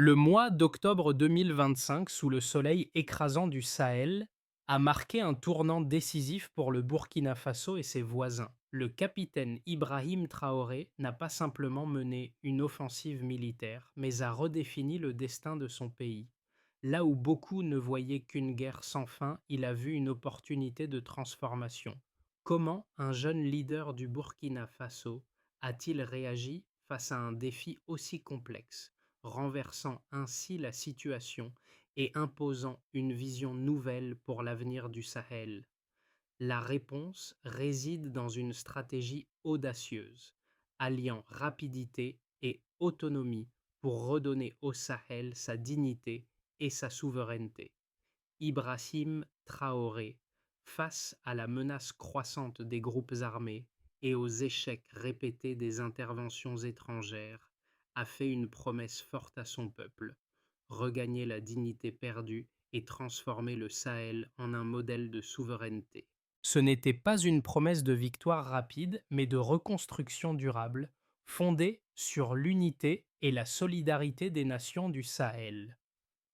Le mois d'octobre 2025, sous le soleil écrasant du Sahel, a marqué un tournant décisif pour le Burkina Faso et ses voisins. Le capitaine Ibrahim Traoré n'a pas simplement mené une offensive militaire, mais a redéfini le destin de son pays. Là où beaucoup ne voyaient qu'une guerre sans fin, il a vu une opportunité de transformation. Comment un jeune leader du Burkina Faso a-t-il réagi face à un défi aussi complexe, renversant ainsi la situation et imposant une vision nouvelle pour l'avenir du Sahel? La réponse réside dans une stratégie audacieuse, alliant rapidité et autonomie pour redonner au Sahel sa dignité et sa souveraineté. Ibrahim Traoré, face à la menace croissante des groupes armés et aux échecs répétés des interventions étrangères, a fait une promesse forte à son peuple: regagner la dignité perdue et transformer le Sahel en un modèle de souveraineté. Ce n'était pas une promesse de victoire rapide, mais de reconstruction durable, fondée sur l'unité et la solidarité des nations du Sahel.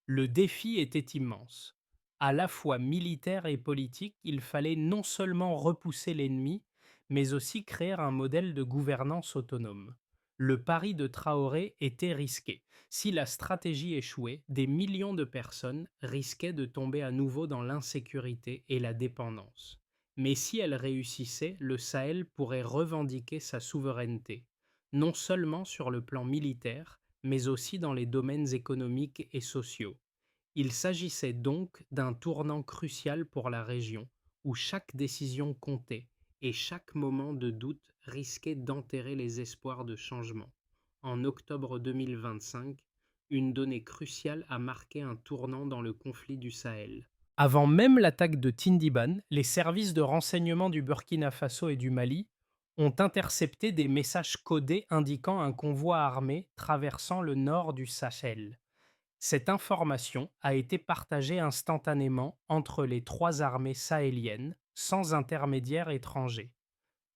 Le défi était immense. À la fois militaire et politique, il fallait non seulement repousser l'ennemi, mais aussi créer un modèle de gouvernance autonome. Le pari de Traoré était risqué. Si la stratégie échouait, des millions de personnes risquaient de tomber à nouveau dans l'insécurité et la dépendance. Mais si elle réussissait, le Sahel pourrait revendiquer sa souveraineté, non seulement sur le plan militaire, mais aussi dans les domaines économiques et sociaux. Il s'agissait donc d'un tournant crucial pour la région, où chaque décision comptait et chaque moment de doute risquait d'enterrer les espoirs de changement. En octobre 2025, une donnée cruciale a marqué un tournant dans le conflit du Sahel. Avant même l'attaque de Tindiban, les services de renseignement du Burkina Faso et du Mali ont intercepté des messages codés indiquant un convoi armé traversant le nord du Sahel. Cette information a été partagée instantanément entre les trois armées sahéliennes, sans intermédiaire étranger.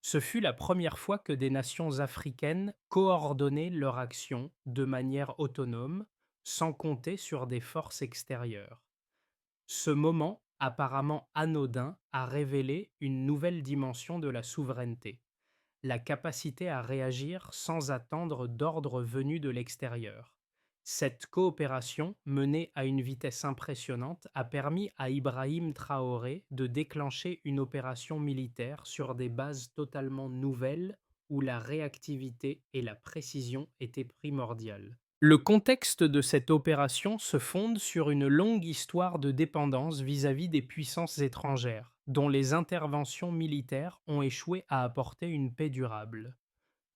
Ce fut la première fois que des nations africaines coordonnaient leur action de manière autonome, sans compter sur des forces extérieures. Ce moment, apparemment anodin, a révélé une nouvelle dimension de la souveraineté: la capacité à réagir sans attendre d'ordre venu de l'extérieur. Cette coopération, menée à une vitesse impressionnante, a permis à Ibrahim Traoré de déclencher une opération militaire sur des bases totalement nouvelles où la réactivité et la précision étaient primordiales. Le contexte de cette opération se fonde sur une longue histoire de dépendance vis-à-vis des puissances étrangères, dont les interventions militaires ont échoué à apporter une paix durable.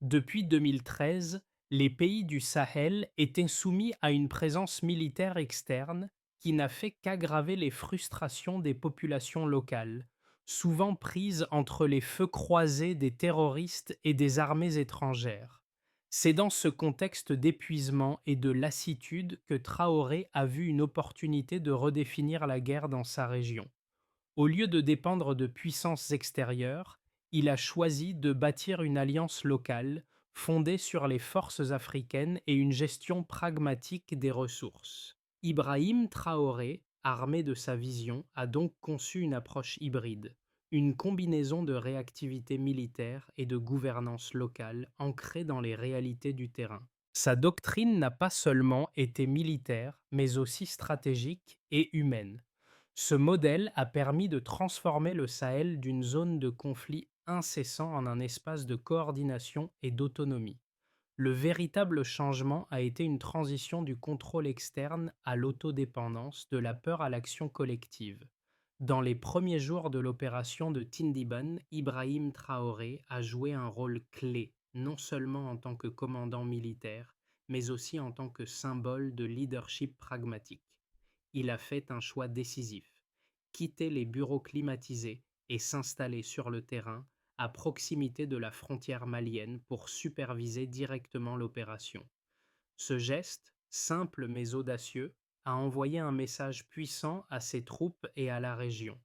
Depuis 2013, les pays du Sahel étaient soumis à une présence militaire externe qui n'a fait qu'aggraver les frustrations des populations locales, souvent prises entre les feux croisés des terroristes et des armées étrangères. C'est dans ce contexte d'épuisement et de lassitude que Traoré a vu une opportunité de redéfinir la guerre dans sa région. Au lieu de dépendre de puissances extérieures, il a choisi de bâtir une alliance locale fondée sur les forces africaines et une gestion pragmatique des ressources. Ibrahim Traoré, armé de sa vision, a donc conçu une approche hybride, une combinaison de réactivité militaire et de gouvernance locale ancrée dans les réalités du terrain. Sa doctrine n'a pas seulement été militaire, mais aussi stratégique et humaine. Ce modèle a permis de transformer le Sahel d'une zone de conflit incessant en un espace de coordination et d'autonomie. Le véritable changement a été une transition du contrôle externe à l'autodépendance, de la peur à l'action collective. Dans les premiers jours de l'opération de Tindiban, Ibrahim Traoré a joué un rôle clé, non seulement en tant que commandant militaire, mais aussi en tant que symbole de leadership pragmatique. Il a fait un choix décisif: quitter les bureaux climatisés et s'installer sur le terrain, à proximité de la frontière malienne, pour superviser directement l'opération. Ce geste, simple mais audacieux, a envoyé un message puissant à ses troupes et à la région.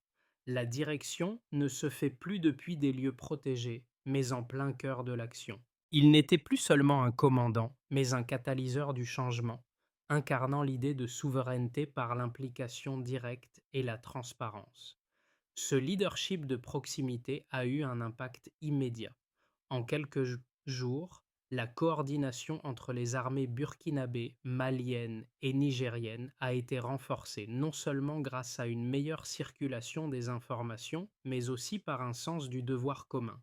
La direction ne se fait plus depuis des lieux protégés, mais en plein cœur de l'action. Il n'était plus seulement un commandant, mais un catalyseur du changement, incarnant l'idée de souveraineté par l'implication directe et la transparence. Ce leadership de proximité a eu un impact immédiat. En quelques jours, la coordination entre les armées burkinabées, maliennes et nigériennes a été renforcée, non seulement grâce à une meilleure circulation des informations, mais aussi par un sens du devoir commun.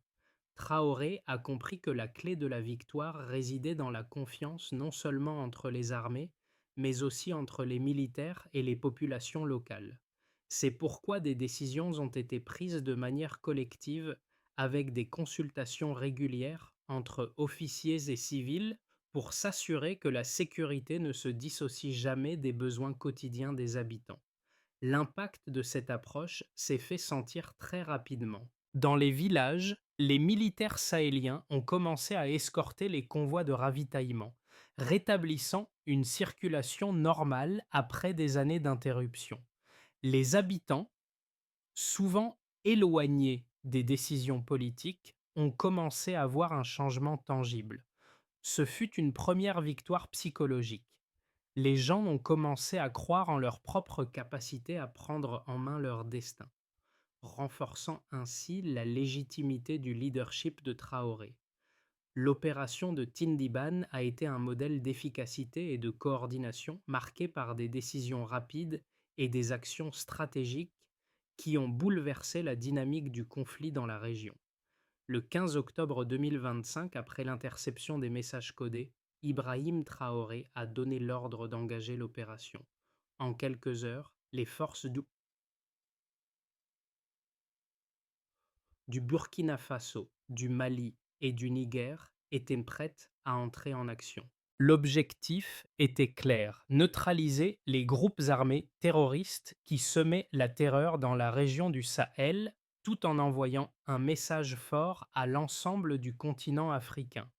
Traoré a compris que la clé de la victoire résidait dans la confiance non seulement entre les armées, mais aussi entre les militaires et les populations locales. C'est pourquoi des décisions ont été prises de manière collective avec des consultations régulières entre officiers et civils pour s'assurer que la sécurité ne se dissocie jamais des besoins quotidiens des habitants. L'impact de cette approche s'est fait sentir très rapidement. Dans les villages, les militaires sahéliens ont commencé à escorter les convois de ravitaillement, rétablissant une circulation normale après des années d'interruption. Les habitants, souvent éloignés des décisions politiques, ont commencé à voir un changement tangible. Ce fut une première victoire psychologique. Les gens ont commencé à croire en leur propre capacité à prendre en main leur destin, renforçant ainsi la légitimité du leadership de Traoré. L'opération de Tindiban a été un modèle d'efficacité et de coordination marqué par des décisions rapides et des actions stratégiques qui ont bouleversé la dynamique du conflit dans la région. Le 15 octobre 2025, après l'interception des messages codés, Ibrahim Traoré a donné l'ordre d'engager l'opération. En quelques heures, les forces du Burkina Faso, du Mali et du Niger étaient prêtes à entrer en action. L'objectif était clair, neutraliser les groupes armés terroristes qui semaient la terreur dans la région du Sahel, tout en envoyant un message fort à l'ensemble du continent africain.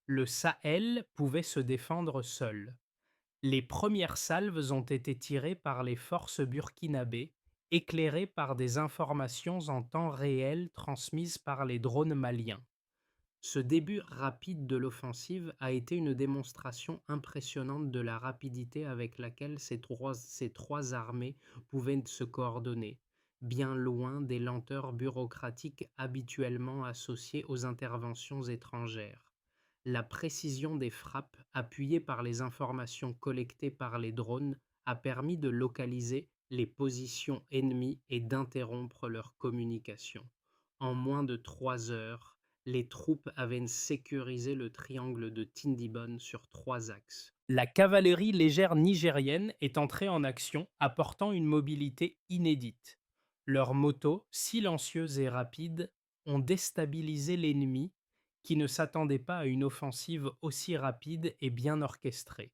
Le Sahel pouvait se défendre seul. Les premières salves ont été tirées par les forces burkinabées, éclairées par des informations en temps réel transmises par les drones maliens. Ce début rapide de l'offensive a été une démonstration impressionnante de la rapidité avec laquelle ces trois armées pouvaient se coordonner, bien loin des lenteurs bureaucratiques habituellement associées aux interventions étrangères. La précision des frappes, appuyée par les informations collectées par les drones, a permis de localiser les positions ennemies et d'interrompre leur communication. En moins de 3 heures, les troupes avaient sécurisé le triangle de Tindibon sur 3 axes. La cavalerie légère nigérienne est entrée en action, apportant une mobilité inédite. Leurs motos, silencieuses et rapides, ont déstabilisé l'ennemi qui ne s'attendait pas à une offensive aussi rapide et bien orchestrée.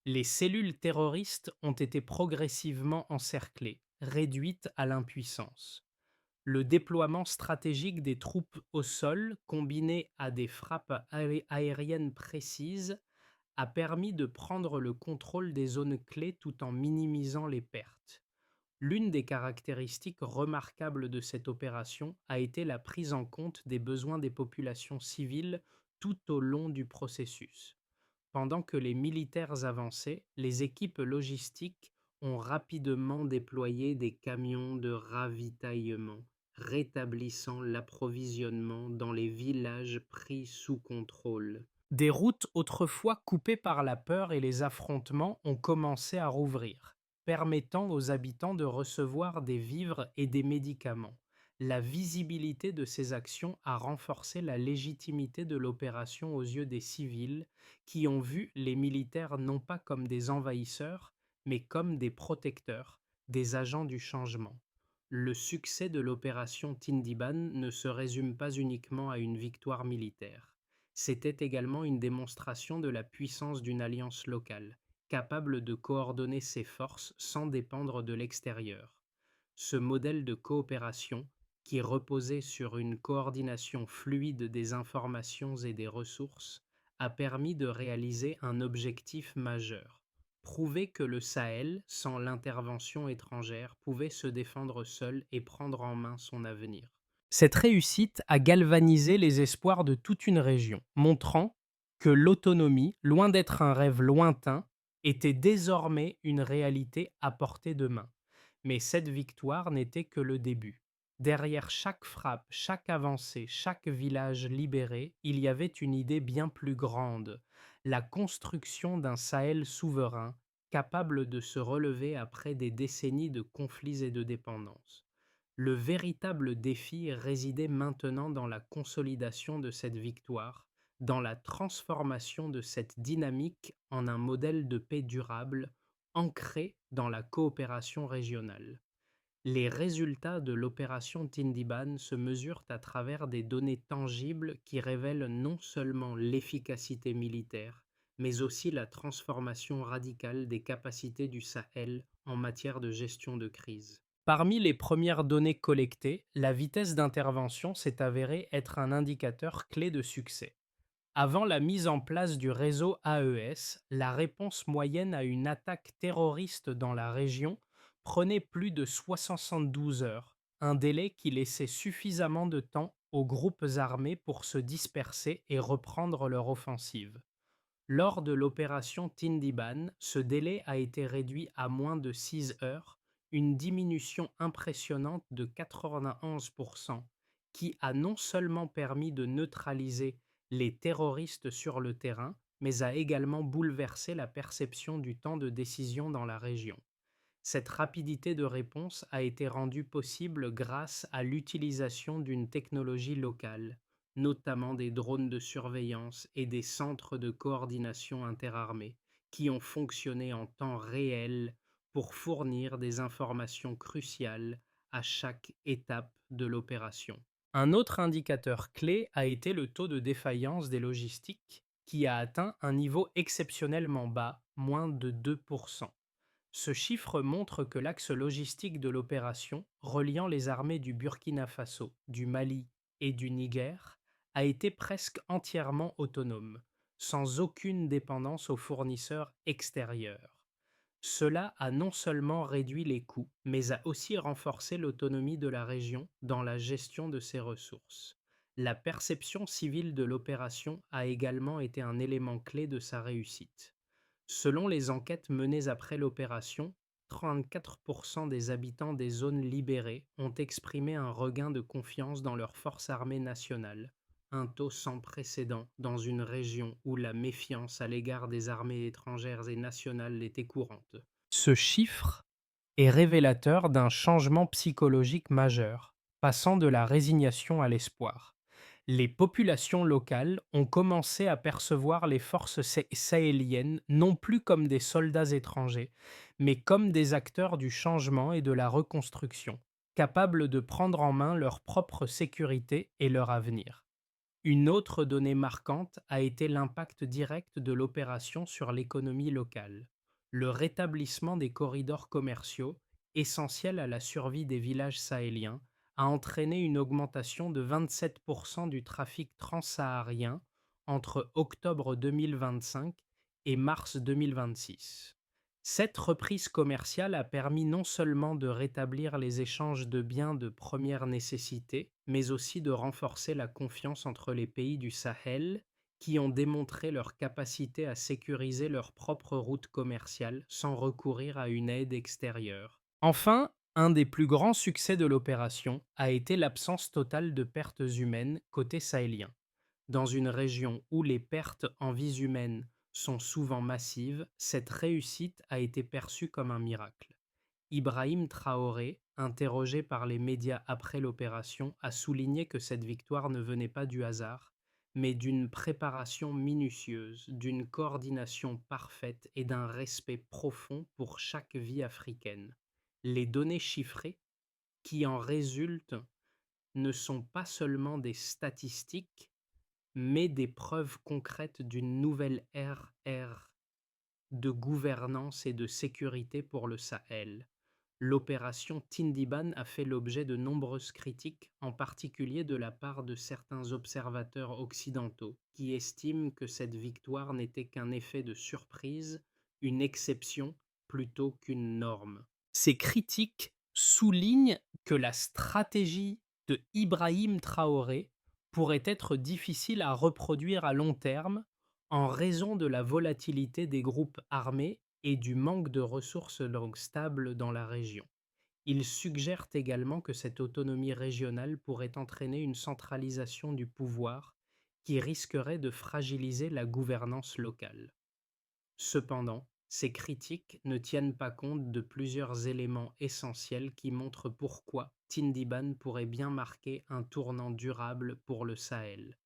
Les cellules terroristes ont été progressivement encerclées, réduites à l'impuissance. Le déploiement stratégique des troupes au sol, combiné à des frappes aériennes précises, a permis de prendre le contrôle des zones clés tout en minimisant les pertes. L'une des caractéristiques remarquables de cette opération a été la prise en compte des besoins des populations civiles tout au long du processus. Pendant que les militaires avançaient, les équipes logistiques ont rapidement déployé des camions de ravitaillement, rétablissant l'approvisionnement dans les villages pris sous contrôle. Des routes autrefois coupées par la peur et les affrontements ont commencé à rouvrir, permettant aux habitants de recevoir des vivres et des médicaments. La visibilité de ces actions a renforcé la légitimité de l'opération aux yeux des civils qui ont vu les militaires non pas comme des envahisseurs, mais comme des protecteurs, des agents du changement. Le succès de l'opération Tindiban ne se résume pas uniquement à une victoire militaire. C'était également une démonstration de la puissance d'une alliance locale, capable de coordonner ses forces sans dépendre de l'extérieur. Ce modèle de coopération, qui reposait sur une coordination fluide des informations et des ressources, a permis de réaliser un objectif majeur: prouver que le Sahel, sans l'intervention étrangère, pouvait se défendre seul et prendre en main son avenir. Cette réussite a galvanisé les espoirs de toute une région, montrant que l'autonomie, loin d'être un rêve lointain, était désormais une réalité à portée de main. Mais cette victoire n'était que le début. Derrière chaque frappe, chaque avancée, chaque village libéré, il y avait une idée bien plus grande, la construction d'un Sahel souverain, capable de se relever après des décennies de conflits et de dépendance. Le véritable défi résidait maintenant dans la consolidation de cette victoire, dans la transformation de cette dynamique en un modèle de paix durable ancré dans la coopération régionale. Les résultats de l'opération Tindiban se mesurent à travers des données tangibles qui révèlent non seulement l'efficacité militaire, mais aussi la transformation radicale des capacités du Sahel en matière de gestion de crise. Parmi les premières données collectées, la vitesse d'intervention s'est avérée être un indicateur clé de succès. Avant la mise en place du réseau AES, la réponse moyenne à une attaque terroriste dans la région prenait plus de 72 heures, un délai qui laissait suffisamment de temps aux groupes armés pour se disperser et reprendre leur offensive. Lors de l'opération Tindiban, ce délai a été réduit à moins de 6 heures, une diminution impressionnante de 91%, qui a non seulement permis de neutraliser les terroristes sur le terrain, mais a également bouleversé la perception du temps de décision dans la région. Cette rapidité de réponse a été rendue possible grâce à l'utilisation d'une technologie locale, notamment des drones de surveillance et des centres de coordination interarmés, qui ont fonctionné en temps réel pour fournir des informations cruciales à chaque étape de l'opération. Un autre indicateur clé a été le taux de défaillance des logistiques, qui a atteint un niveau exceptionnellement bas, moins de 2%. Ce chiffre montre que l'axe logistique de l'opération, reliant les armées du Burkina Faso, du Mali et du Niger, a été presque entièrement autonome, sans aucune dépendance aux fournisseurs extérieurs. Cela a non seulement réduit les coûts, mais a aussi renforcé l'autonomie de la région dans la gestion de ses ressources. La perception civile de l'opération a également été un élément clé de sa réussite. Selon les enquêtes menées après l'opération, 34% des habitants des zones libérées ont exprimé un regain de confiance dans leurs forces armées nationales, un taux sans précédent dans une région où la méfiance à l'égard des armées étrangères et nationales était courante. Ce chiffre est révélateur d'un changement psychologique majeur, passant de la résignation à l'espoir. Les populations locales ont commencé à percevoir les forces sahéliennes non plus comme des soldats étrangers, mais comme des acteurs du changement et de la reconstruction, capables de prendre en main leur propre sécurité et leur avenir. Une autre donnée marquante a été l'impact direct de l'opération sur l'économie locale. Le rétablissement des corridors commerciaux, essentiels à la survie des villages sahéliens, a entraîné une augmentation de 27% du trafic transsaharien entre octobre 2025 et mars 2026. Cette reprise commerciale a permis non seulement de rétablir les échanges de biens de première nécessité, mais aussi de renforcer la confiance entre les pays du Sahel, qui ont démontré leur capacité à sécuriser leurs propres routes commerciales sans recourir à une aide extérieure. Enfin, un des plus grands succès de l'opération a été l'absence totale de pertes humaines côté sahélien. Dans une région où les pertes en vies humaines sont souvent massives, cette réussite a été perçue comme un miracle. Ibrahim Traoré, interrogé par les médias après l'opération, a souligné que cette victoire ne venait pas du hasard, mais d'une préparation minutieuse, d'une coordination parfaite et d'un respect profond pour chaque vie africaine. Les données chiffrées qui en résultent ne sont pas seulement des statistiques, mais des preuves concrètes d'une nouvelle ère de gouvernance et de sécurité pour le Sahel. L'opération Tindiban a fait l'objet de nombreuses critiques, en particulier de la part de certains observateurs occidentaux, qui estiment que cette victoire n'était qu'un effet de surprise, une exception plutôt qu'une norme. Ces critiques soulignent que la stratégie de Ibrahim Traoré pourrait être difficile à reproduire à long terme en raison de la volatilité des groupes armés et du manque de ressources donc stables dans la région. Ils suggèrent également que cette autonomie régionale pourrait entraîner une centralisation du pouvoir qui risquerait de fragiliser la gouvernance locale. Cependant, ces critiques ne tiennent pas compte de plusieurs éléments essentiels qui montrent pourquoi Tindiban pourrait bien marquer un tournant durable pour le Sahel.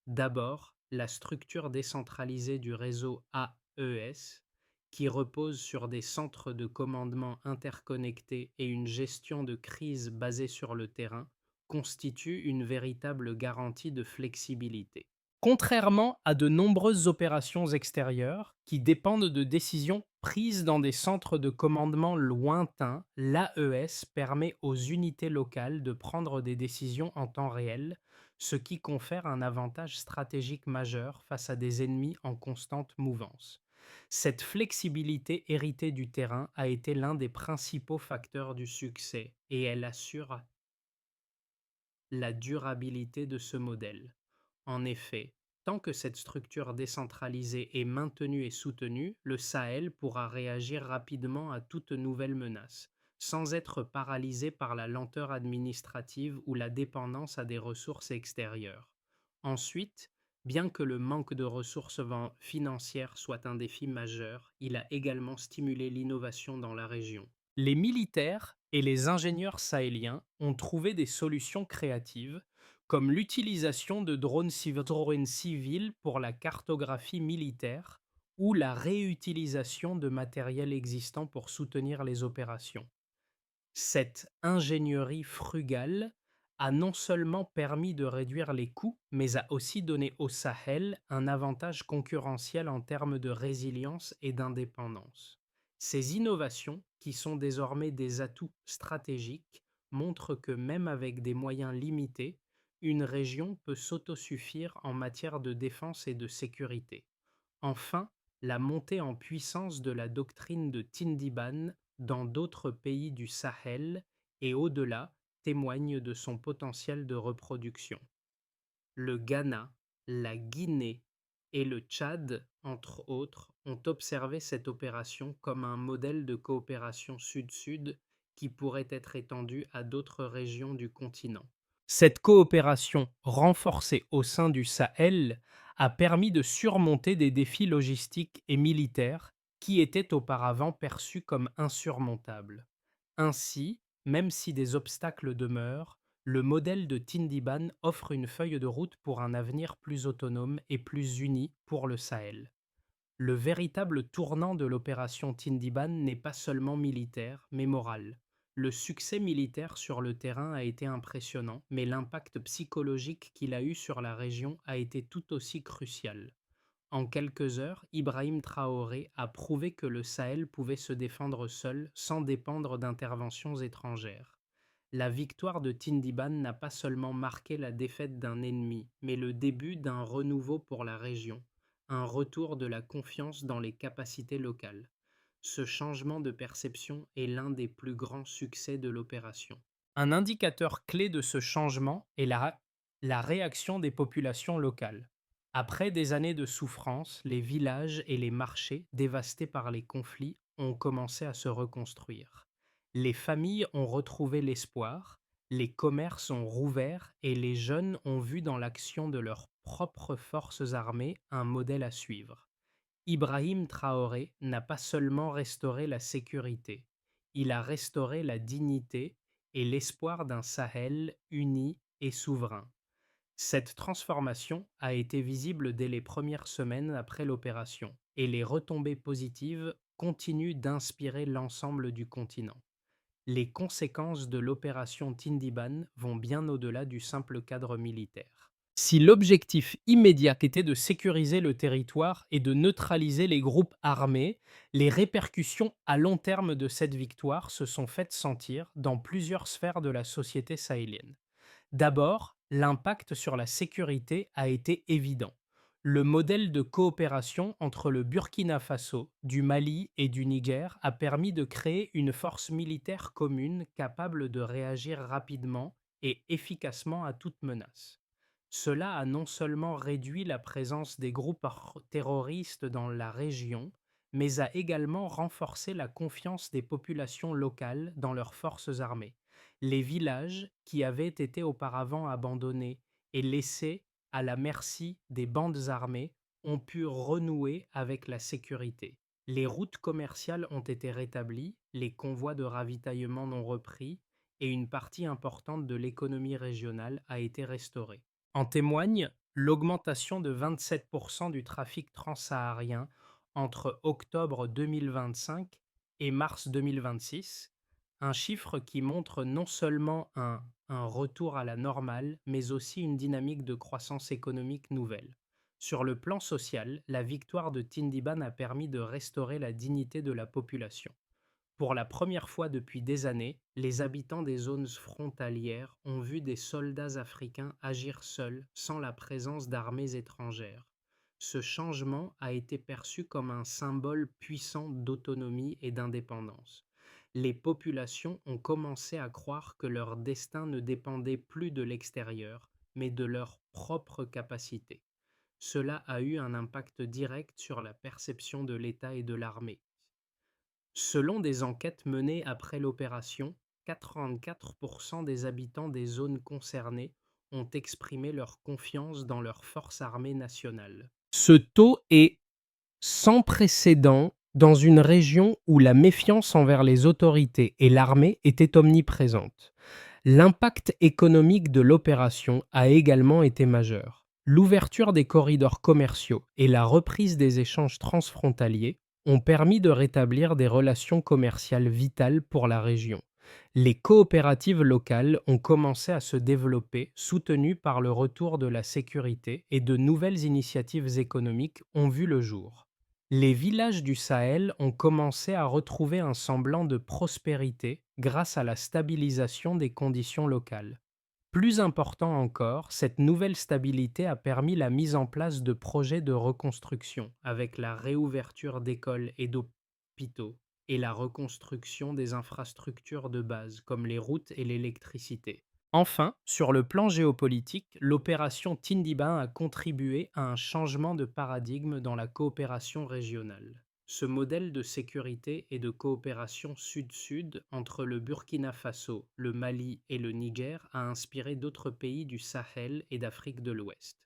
D'abord, la structure décentralisée du réseau AES, qui repose sur des centres de commandement interconnectés et une gestion de crise basée sur le terrain, constitue une véritable garantie de flexibilité. Contrairement à de nombreuses opérations extérieures qui dépendent de décisions prises dans des centres de commandement lointains, l'AES permet aux unités locales de prendre des décisions en temps réel, ce qui confère un avantage stratégique majeur face à des ennemis en constante mouvance. Cette flexibilité héritée du terrain a été l'un des principaux facteurs du succès et elle assure la durabilité de ce modèle. En effet, tant que cette structure décentralisée est maintenue et soutenue, le Sahel pourra réagir rapidement à toute nouvelle menace, sans être paralysé par la lenteur administrative ou la dépendance à des ressources extérieures. Ensuite, bien que le manque de ressources financières soit un défi majeur, il a également stimulé l'innovation dans la région. Les militaires et les ingénieurs sahéliens ont trouvé des solutions créatives, comme l'utilisation de drones civils pour la cartographie militaire ou la réutilisation de matériel existant pour soutenir les opérations. Cette ingénierie frugale a non seulement permis de réduire les coûts, mais a aussi donné au Sahel un avantage concurrentiel en termes de résilience et d'indépendance. Ces innovations, qui sont désormais des atouts stratégiques, montrent que même avec des moyens limités, une région peut s'autosuffire en matière de défense et de sécurité. Enfin, la montée en puissance de la doctrine de Tindiban dans d'autres pays du Sahel et au-delà témoigne de son potentiel de reproduction. Le Ghana, la Guinée et le Tchad, entre autres, ont observé cette opération comme un modèle de coopération sud-sud qui pourrait être étendu à d'autres régions du continent. Cette coopération renforcée au sein du Sahel a permis de surmonter des défis logistiques et militaires qui étaient auparavant perçus comme insurmontables. Ainsi, même si des obstacles demeurent, le modèle de Tindiban offre une feuille de route pour un avenir plus autonome et plus uni pour le Sahel. Le véritable tournant de l'opération Tindiban n'est pas seulement militaire, mais moral. Le succès militaire sur le terrain a été impressionnant, mais l'impact psychologique qu'il a eu sur la région a été tout aussi crucial. En quelques heures, Ibrahim Traoré a prouvé que le Sahel pouvait se défendre seul sans dépendre d'interventions étrangères. La victoire de Tindiban n'a pas seulement marqué la défaite d'un ennemi, mais le début d'un renouveau pour la région, un retour de la confiance dans les capacités locales. Ce changement de perception est l'un des plus grands succès de l'opération. Un indicateur clé de ce changement est la réaction des populations locales. Après des années de souffrance, les villages et les marchés, dévastés par les conflits, ont commencé à se reconstruire. Les familles ont retrouvé l'espoir, les commerces ont rouvert et les jeunes ont vu dans l'action de leurs propres forces armées un modèle à suivre. Ibrahim Traoré n'a pas seulement restauré la sécurité, il a restauré la dignité et l'espoir d'un Sahel uni et souverain. Cette transformation a été visible dès les premières semaines après l'opération, et les retombées positives continuent d'inspirer l'ensemble du continent. Les conséquences de l'opération Tindiban vont bien au-delà du simple cadre militaire. Si l'objectif immédiat était de sécuriser le territoire et de neutraliser les groupes armés, les répercussions à long terme de cette victoire se sont faites sentir dans plusieurs sphères de la société sahélienne. D'abord, l'impact sur la sécurité a été évident. Le modèle de coopération entre le Burkina Faso, du Mali et du Niger a permis de créer une force militaire commune capable de réagir rapidement et efficacement à toute menace. Cela a non seulement réduit la présence des groupes terroristes dans la région, mais a également renforcé la confiance des populations locales dans leurs forces armées. Les villages, qui avaient été auparavant abandonnés et laissés à la merci des bandes armées, ont pu renouer avec la sécurité. Les routes commerciales ont été rétablies, les convois de ravitaillement ont repris et une partie importante de l'économie régionale a été restaurée. En témoigne l'augmentation de 27% du trafic transsaharien entre octobre 2025 et mars 2026, un chiffre qui montre non seulement un retour à la normale, mais aussi une dynamique de croissance économique nouvelle. Sur le plan social, la victoire de Tindiban a permis de restaurer la dignité de la population. Pour la première fois depuis des années, les habitants des zones frontalières ont vu des soldats africains agir seuls, sans la présence d'armées étrangères. Ce changement a été perçu comme un symbole puissant d'autonomie et d'indépendance. Les populations ont commencé à croire que leur destin ne dépendait plus de l'extérieur, mais de leur propre capacité. Cela a eu un impact direct sur la perception de l'État et de l'armée. Selon des enquêtes menées après l'opération, 84% des habitants des zones concernées ont exprimé leur confiance dans leurs forces armées nationales. Ce taux est sans précédent dans une région où la méfiance envers les autorités et l'armée était omniprésente. L'impact économique de l'opération a également été majeur. L'ouverture des corridors commerciaux et la reprise des échanges transfrontaliers ont permis de rétablir des relations commerciales vitales pour la région. Les coopératives locales ont commencé à se développer, soutenues par le retour de la sécurité, et de nouvelles initiatives économiques ont vu le jour. Les villages du Sahel ont commencé à retrouver un semblant de prospérité grâce à la stabilisation des conditions locales. Plus important encore, cette nouvelle stabilité a permis la mise en place de projets de reconstruction, avec la réouverture d'écoles et d'hôpitaux, et la reconstruction des infrastructures de base, comme les routes et l'électricité. Enfin, sur le plan géopolitique, l'opération Tindiban a contribué à un changement de paradigme dans la coopération régionale. Ce modèle de sécurité et de coopération sud-sud entre le Burkina Faso, le Mali et le Niger a inspiré d'autres pays du Sahel et d'Afrique de l'Ouest.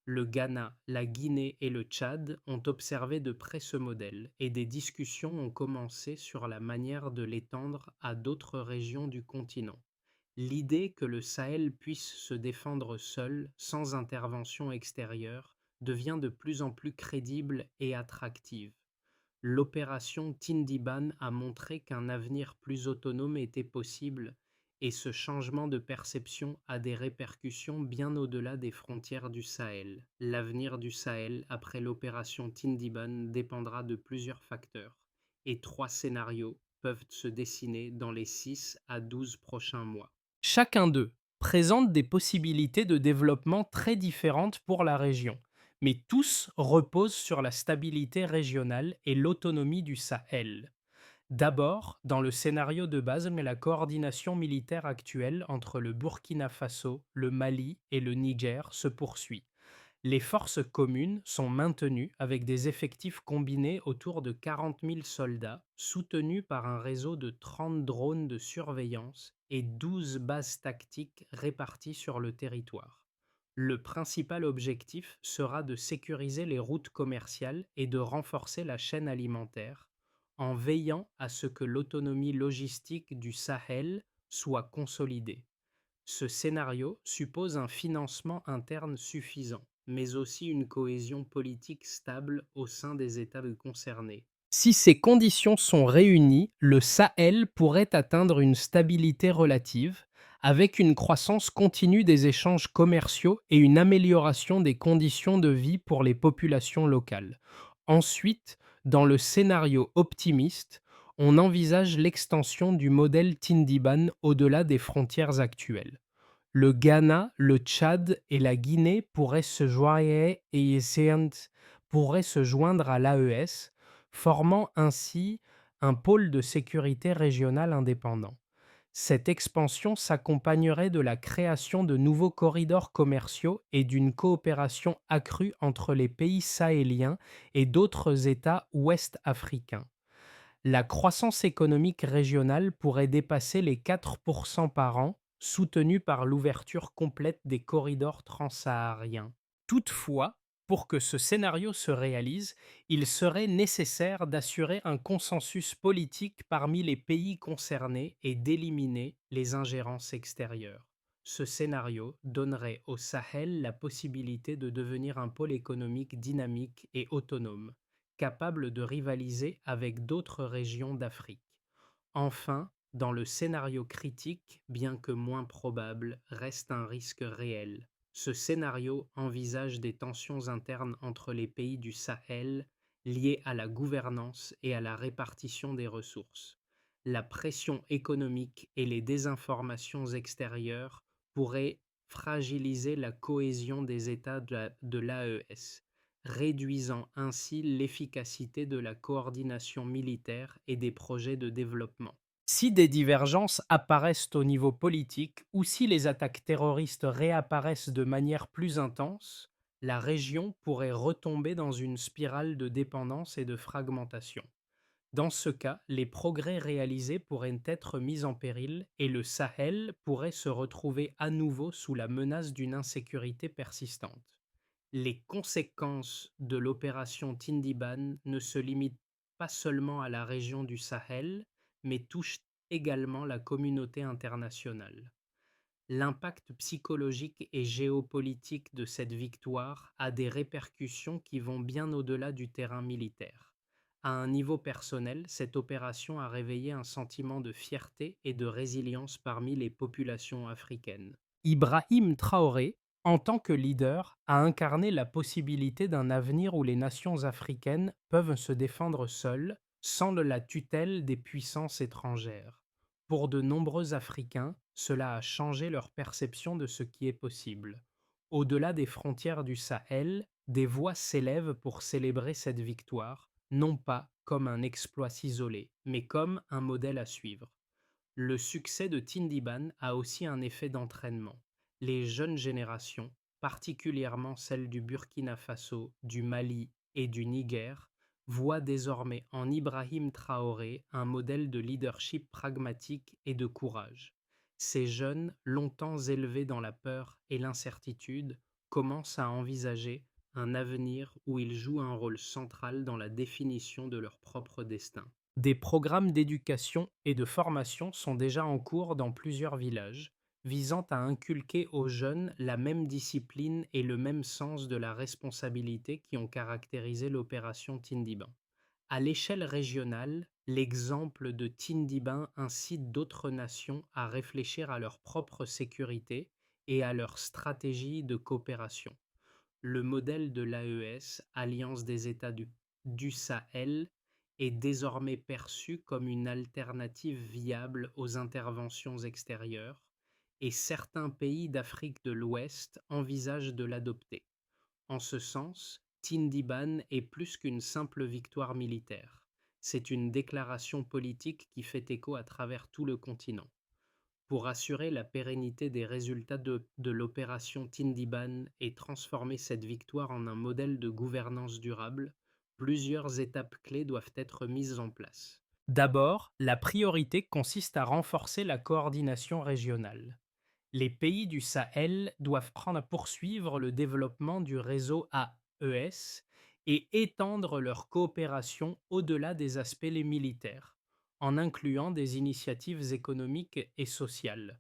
Le Ghana, la Guinée et le Tchad ont observé de près ce modèle et des discussions ont commencé sur la manière de l'étendre à d'autres régions du continent. L'idée que le Sahel puisse se défendre seul, sans intervention extérieure, devient de plus en plus crédible et attractive. L'opération Tindiban a montré qu'un avenir plus autonome était possible et ce changement de perception a des répercussions bien au-delà des frontières du Sahel. L'avenir du Sahel après l'opération Tindiban dépendra de plusieurs facteurs et 3 scénarios peuvent se dessiner dans les 6 à 12 prochains mois. Chacun d'eux présente des possibilités de développement très différentes pour la région, mais tous reposent sur la stabilité régionale et l'autonomie du Sahel. D'abord, dans le scénario de base, mais la coordination militaire actuelle entre le Burkina Faso, le Mali et le Niger se poursuit. Les forces communes sont maintenues avec des effectifs combinés autour de 40 000 soldats, soutenus par un réseau de 30 drones de surveillance et 12 bases tactiques réparties sur le territoire. Le principal objectif sera de sécuriser les routes commerciales et de renforcer la chaîne alimentaire, en veillant à ce que l'autonomie logistique du Sahel soit consolidée. Ce scénario suppose un financement interne suffisant, mais aussi une cohésion politique stable au sein des États concernés. Si ces conditions sont réunies, le Sahel pourrait atteindre une stabilité relative, avec une croissance continue des échanges commerciaux et une amélioration des conditions de vie pour les populations locales. Ensuite, dans le scénario optimiste, on envisage l'extension du modèle Tindiban au-delà des frontières actuelles. Le Ghana, le Tchad et la Guinée pourraient se joindre à l'AES, formant ainsi un pôle de sécurité régional indépendant. Cette expansion s'accompagnerait de la création de nouveaux corridors commerciaux et d'une coopération accrue entre les pays sahéliens et d'autres États ouest-africains. La croissance économique régionale pourrait dépasser les 4% par an, soutenue par l'ouverture complète des corridors transsahariens. Toutefois, pour que ce scénario se réalise, il serait nécessaire d'assurer un consensus politique parmi les pays concernés et d'éliminer les ingérences extérieures. Ce scénario donnerait au Sahel la possibilité de devenir un pôle économique dynamique et autonome, capable de rivaliser avec d'autres régions d'Afrique. Enfin, dans le scénario critique, bien que moins probable, reste un risque réel. Ce scénario envisage des tensions internes entre les pays du Sahel liées à la gouvernance et à la répartition des ressources. La pression économique et les désinformations extérieures pourraient fragiliser la cohésion des États de l'AES, réduisant ainsi l'efficacité de la coordination militaire et des projets de développement. Si des divergences apparaissent au niveau politique ou si les attaques terroristes réapparaissent de manière plus intense, la région pourrait retomber dans une spirale de dépendance et de fragmentation. Dans ce cas, les progrès réalisés pourraient être mis en péril et le Sahel pourrait se retrouver à nouveau sous la menace d'une insécurité persistante. Les conséquences de l'opération Tindiban ne se limitent pas seulement à la région du Sahel, mais touchent également la communauté internationale. L'impact psychologique et géopolitique de cette victoire a des répercussions qui vont bien au-delà du terrain militaire. À un niveau personnel, cette opération a réveillé un sentiment de fierté et de résilience parmi les populations africaines. Ibrahim Traoré, en tant que leader, a incarné la possibilité d'un avenir où les nations africaines peuvent se défendre seules, sans la tutelle des puissances étrangères. Pour de nombreux Africains, cela a changé leur perception de ce qui est possible. Au-delà des frontières du Sahel, des voix s'élèvent pour célébrer cette victoire, non pas comme un exploit isolé, mais comme un modèle à suivre. Le succès de Tindiban a aussi un effet d'entraînement. Les jeunes générations, particulièrement celles du Burkina Faso, du Mali et du Niger, voient désormais en Ibrahim Traoré un modèle de leadership pragmatique et de courage. Ces jeunes, longtemps élevés dans la peur et l'incertitude, commencent à envisager un avenir où ils jouent un rôle central dans la définition de leur propre destin. Des programmes d'éducation et de formation sont déjà en cours dans plusieurs villages, visant à inculquer aux jeunes la même discipline et le même sens de la responsabilité qui ont caractérisé l'opération Tindiban. À l'échelle régionale, l'exemple de Tindiban incite d'autres nations à réfléchir à leur propre sécurité et à leur stratégie de coopération. Le modèle de l'AES, Alliance des États du Sahel, est désormais perçu comme une alternative viable aux interventions extérieures, et certains pays d'Afrique de l'Ouest envisagent de l'adopter. En ce sens, Tindiban est plus qu'une simple victoire militaire. C'est une déclaration politique qui fait écho à travers tout le continent. Pour assurer la pérennité des résultats de l'opération Tindiban et transformer cette victoire en un modèle de gouvernance durable, plusieurs étapes clés doivent être mises en place. D'abord, la priorité consiste à renforcer la coordination régionale. Les pays du Sahel doivent prendre à poursuivre le développement du réseau AES et étendre leur coopération au-delà des aspects les militaires, en incluant des initiatives économiques et sociales.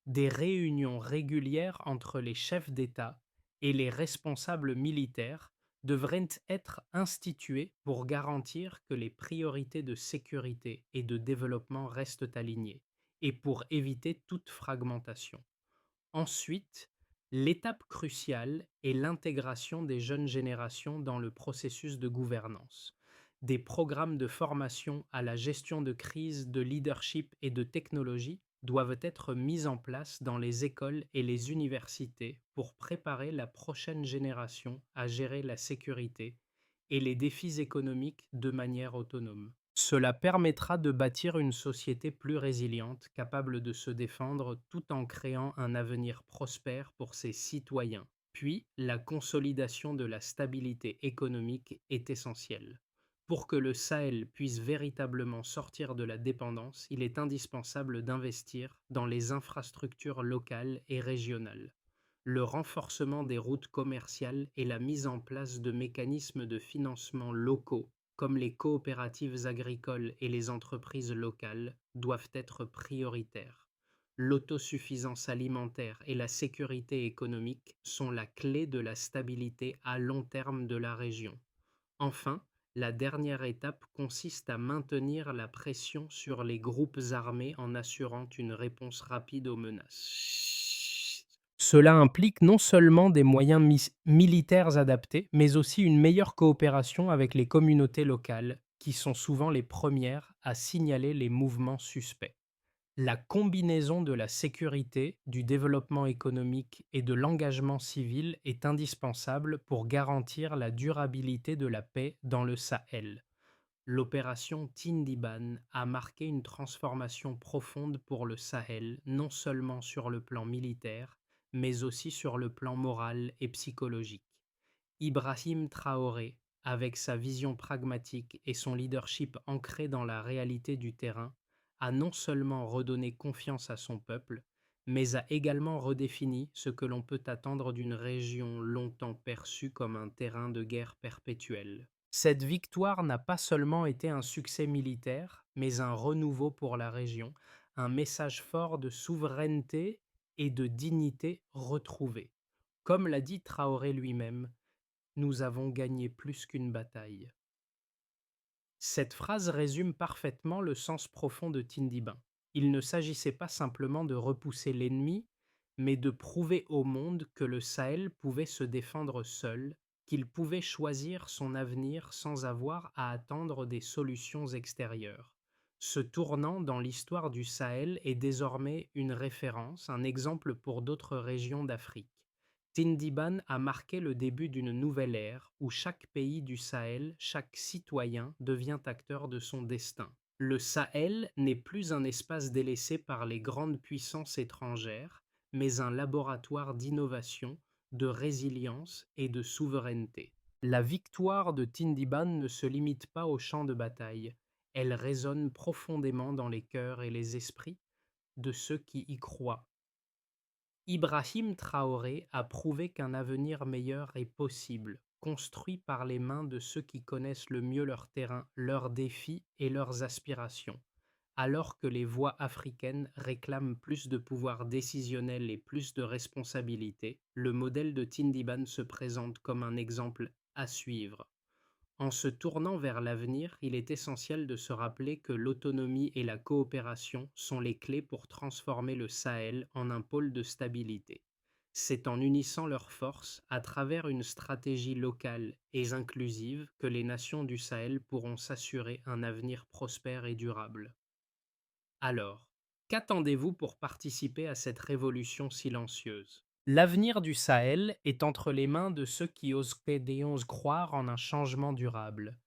Des réunions régulières entre les chefs d'État et les responsables militaires devraient être instituées pour garantir que les priorités de sécurité et de développement restent alignées et pour éviter toute fragmentation. Ensuite, l'étape cruciale est l'intégration des jeunes générations dans le processus de gouvernance. Des programmes de formation à la gestion de crise, de leadership et de technologie doivent être mis en place dans les écoles et les universités pour préparer la prochaine génération à gérer la sécurité et les défis économiques de manière autonome. Cela permettra de bâtir une société plus résiliente, capable de se défendre tout en créant un avenir prospère pour ses citoyens. Puis, la consolidation de la stabilité économique est essentielle. Pour que le Sahel puisse véritablement sortir de la dépendance, il est indispensable d'investir dans les infrastructures locales et régionales. Le renforcement des routes commerciales et la mise en place de mécanismes de financement locaux, comme les coopératives agricoles et les entreprises locales, doivent être prioritaires. L'autosuffisance alimentaire et la sécurité économique sont la clé de la stabilité à long terme de la région. Enfin, la dernière étape consiste à maintenir la pression sur les groupes armés en assurant une réponse rapide aux menaces. Cela implique non seulement des moyens militaires adaptés, mais aussi une meilleure coopération avec les communautés locales, qui sont souvent les premières à signaler les mouvements suspects. La combinaison de la sécurité, du développement économique et de l'engagement civil est indispensable pour garantir la durabilité de la paix dans le Sahel. L'opération Tindiban a marqué une transformation profonde pour le Sahel, non seulement sur le plan militaire, mais aussi sur le plan moral et psychologique. Ibrahim Traoré, avec sa vision pragmatique et son leadership ancré dans la réalité du terrain, a non seulement redonné confiance à son peuple, mais a également redéfini ce que l'on peut attendre d'une région longtemps perçue comme un terrain de guerre perpétuel. Cette victoire n'a pas seulement été un succès militaire, mais un renouveau pour la région, un message fort de souveraineté et de dignité retrouvée. Comme l'a dit Traoré lui-même, nous avons gagné plus qu'une bataille. Cette phrase résume parfaitement le sens profond de Tindiban. Il ne s'agissait pas simplement de repousser l'ennemi, mais de prouver au monde que le Sahel pouvait se défendre seul, qu'il pouvait choisir son avenir sans avoir à attendre des solutions extérieures. Ce tournant dans l'histoire du Sahel est désormais une référence, un exemple pour d'autres régions d'Afrique. Tindiban a marqué le début d'une nouvelle ère où chaque pays du Sahel, chaque citoyen devient acteur de son destin. Le Sahel n'est plus un espace délaissé par les grandes puissances étrangères, mais un laboratoire d'innovation, de résilience et de souveraineté. La victoire de Tindiban ne se limite pas au champ de bataille, elle résonne profondément dans les cœurs et les esprits de ceux qui y croient. Ibrahim Traoré a prouvé qu'un avenir meilleur est possible, construit par les mains de ceux qui connaissent le mieux leur terrain, leurs défis et leurs aspirations. Alors que les voix africaines réclament plus de pouvoir décisionnel et plus de responsabilité, le modèle de Tindiban se présente comme un exemple à suivre. En se tournant vers l'avenir, il est essentiel de se rappeler que l'autonomie et la coopération sont les clés pour transformer le Sahel en un pôle de stabilité. C'est en unissant leurs forces à travers une stratégie locale et inclusive que les nations du Sahel pourront s'assurer un avenir prospère et durable. Alors, qu'attendez-vous pour participer à cette révolution silencieuse? L'avenir du Sahel est entre les mains de ceux qui osent croire en un changement durable.